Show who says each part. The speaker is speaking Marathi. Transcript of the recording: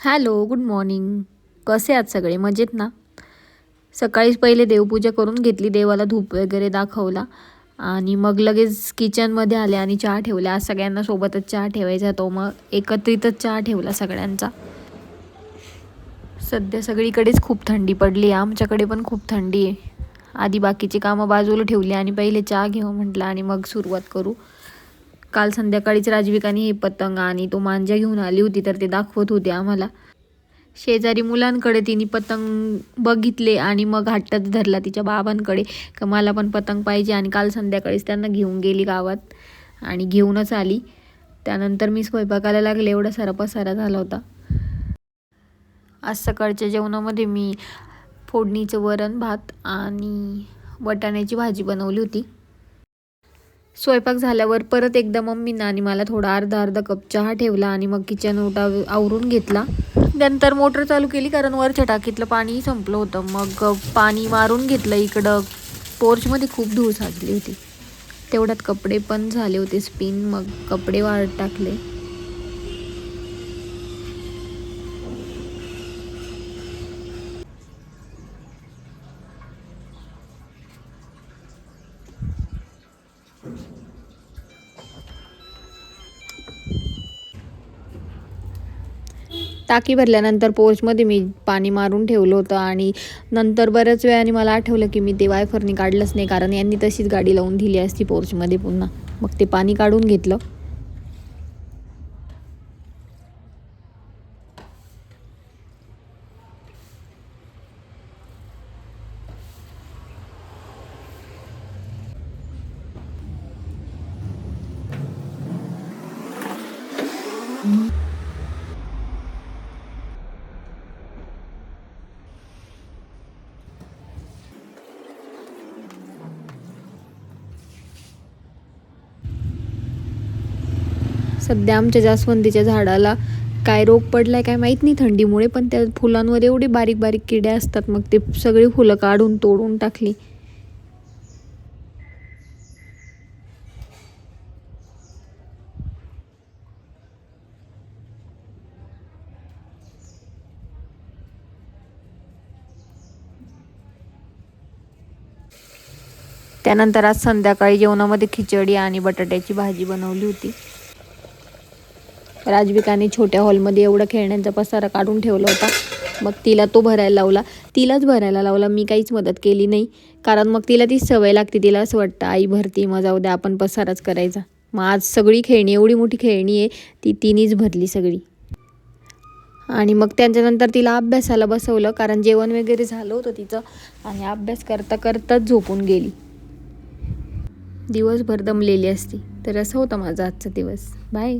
Speaker 1: Hello, good morning. कसे आहात सगळे? मजेत ना? सकाळीच पहिले देवपूजा करून घेतली, देवाला धूप वगैरे दाखवला आणि मग लगेच किचनमध्ये आले आणि चहा ठेवला. आज सगळ्यांना सोबतच चहा ठेवायचा, तो मग एकत्रितच चहा ठेवला सगळ्यांचा. सध्या सगळीकडेच खूप थंडी पडली आहे, आमच्याकडे पण खूप थंडी आहे. आधी बाकीची कामं बाजूला ठेवली आणि पहिले चहा घेऊ म्हटलं आणि मग सुरुवात करू. काल संध्याकाळीच राजविकाने हे पतंग आणि तो मांजा घेऊन आली होती, तर ते दाखवत होते आम्हाला. शेजारी मुलांकडे तिने पतंग बघितले आणि मग हट्टच धरला तिच्या बाबांकडे का मला पण पतंग पाहिजे. आणि काल संध्याकाळीच त्यांना घेऊन गेली गावात आणि घेऊनच आली. त्यानंतर मी स्वयंपाकाला लागले, एवढा सारा पसारा झाला होता. आज सकाळच्या जेवणामध्ये मी फोडणीचं वरण भात आणि वाटाण्याची भाजी बनवली होती. स्वयंपाक झाल्यावर परत एकदा मम्मीनं आणि मला थोडा अर्धा कप चहा ठेवला आणि मग किचन ओटा आवरून घेतला. नंतर मोटर चालू केली कारण वरच्या टाकीतलं पाणी संपलं होतं. मग पाणी मारून घेतलं. इकडं पोर्चमध्ये खूप धूळ साचली होती, तेवढ्यात कपडे पण झाले होते स्पिन. मग कपडे वाळत टाकले. टाकी भरल्यानंतर पोर्चमध्ये मी पाणी मारून ठेवलं होतं आणि नंतर बऱ्याच वेळाने मला आठवलं की मी ते वायफरनी काढलंच नाही, कारण यांनी तशीच गाडी लावून दिली असती पोर्चमध्ये पुन्हा. मग ते पाणी काढून घेतलं. सध्या आमच्या जास्वंदीच्या झाडाला काय रोग पडलाय काय माहीत नाही थंडीमुळे, पण त्या फुलांवर एवढे बारीक बारीक किडे असतात. मग ते सगळी फुलं काढून तोडून टाकली. त्यानंतर आज संध्याकाळी जेवणामध्ये खिचडी आणि बटाट्याची भाजी बनवली होती. राजविकाने छोट्या हॉलमध्ये एवढा खेळण्यांचा पसारा काढून ठेवला होता. मग तिला तो भरायला लावला, तिलाच भरायला लावला. मी काहीच मदत केली नाही, कारण मग तिला ती सवय लागते. तिला असं वाटतं आई भरती, मग जाऊ द्या आपण पसाराच करायचा. मग आज सगळी खेळणी, एवढी मोठी खेळणी आहे ती तिनेच भरली सगळी. आणि मग त्याच्यानंतर तिला अभ्यासाला बसवलं, कारण जेवण वगैरे झालं होतं तिचं आणि अभ्यास करता करताच झोपून गेली. दिवसभर दमलेली असती. तर असं होतं माझा आजचा दिवस. बाय.